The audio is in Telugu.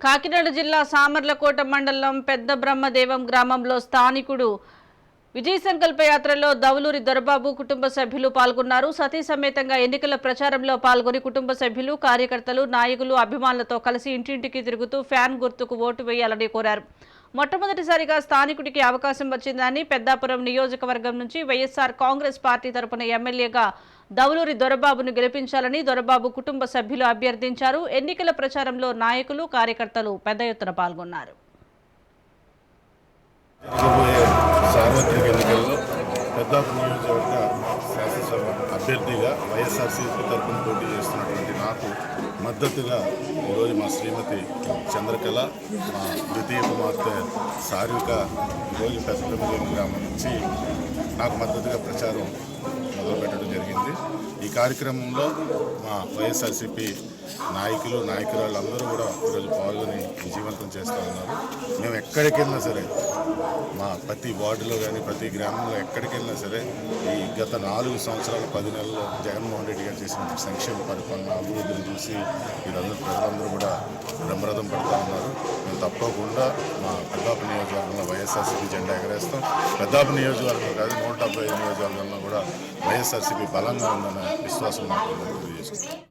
కాకినాడ జిల్లా సామర్లకోట మండలం పెద్ద బ్రహ్మదేవం గ్రామంలో స్థానికుడు విజయ సంకల్ప యాత్రలో దౌలూరి దొరబాబు కుటుంబ సభ్యులు పాల్గొన్నారు. సతీ సమేతంగా ఎన్నికల ప్రచారంలో పాల్గొని కుటుంబ సభ్యులు, కార్యకర్తలు, నాయకులు, అభిమానులతో కలిసి ఇంటింటికి తిరుగుతూ ఫ్యాన్ గుర్తుకు ఓటు వేయాలని కోరారు. మొట్టమొదటిసారిగా స్థానికుడికి అవకాశం వచ్చిందని పెద్దాపురం నియోజకవర్గం నుంచి వైఎస్ఆర్ కాంగ్రెస్ పార్టీ తరపున ఎమ్మెల్యేగా దౌలూరి దొరబాబును గెలిపించాలని దొరబాబు కుటుంబ సభ్యులు అభ్యర్థించారు. ఎన్నికల ప్రచారంలో నాయకులు, కార్యకర్తలు పెద్ద ఎత్తున పాల్గొన్నారు. సార్వత్రిక ఎన్నికల్లో పెద్దాపురం నియోజకవర్గ శాసనసభ అభ్యర్థిగా వైఎస్ఆర్సీపీ తరఫున పోటీ చేస్తున్నటువంటి నాకు మద్దతుగా ఈరోజు మా శ్రీమతి చంద్రకళ, మా ద్వితీయ కుమార్తె సారిక ఈరోజు పెద్దబ్రహ్మదేవం గ్రామం నుంచి నాకు మద్దతుగా ప్రచారం మొదలుపెట్టడం జరిగింది. ఈ కార్యక్రమంలో మా వైఎస్ఆర్సీపీ నాయకులు, నాయకురాళ్ళందరూ కూడా ఈరోజు పాల్గొని విజయవంతం చేస్తూ ఉన్నారు. మేము ఎక్కడికి వెళ్ళినా సరే, మా ప్రతి వార్డులో కానీ ప్రతి గ్రామంలో ఎక్కడికి వెళ్ళినా సరే ఈ గత 4 సంవత్సరాల 10 నెలల్లో జగన్మోహన్ రెడ్డి గారు చేసిన సంక్షేమ పరిపాలన, అభివృద్ధిని చూసి వీరందరూ ప్రజలందరూ కూడా బ్రహ్మరథం పడుతూ ఉన్నారు. మేము తప్పకుండా మా పెద్దాపురం నియోజకవర్గంలో వైఎస్ఆర్సీపీ జెండా ఎగరేస్తాం. పెద్దాపురం నియోజకవర్గం కాదు 175 నియోజకవర్గంలో కూడా వైఎస్ఆర్సీపీ బలంగా ఉందన్న విశ్వాసం నాకు తెలియజేస్తుంది.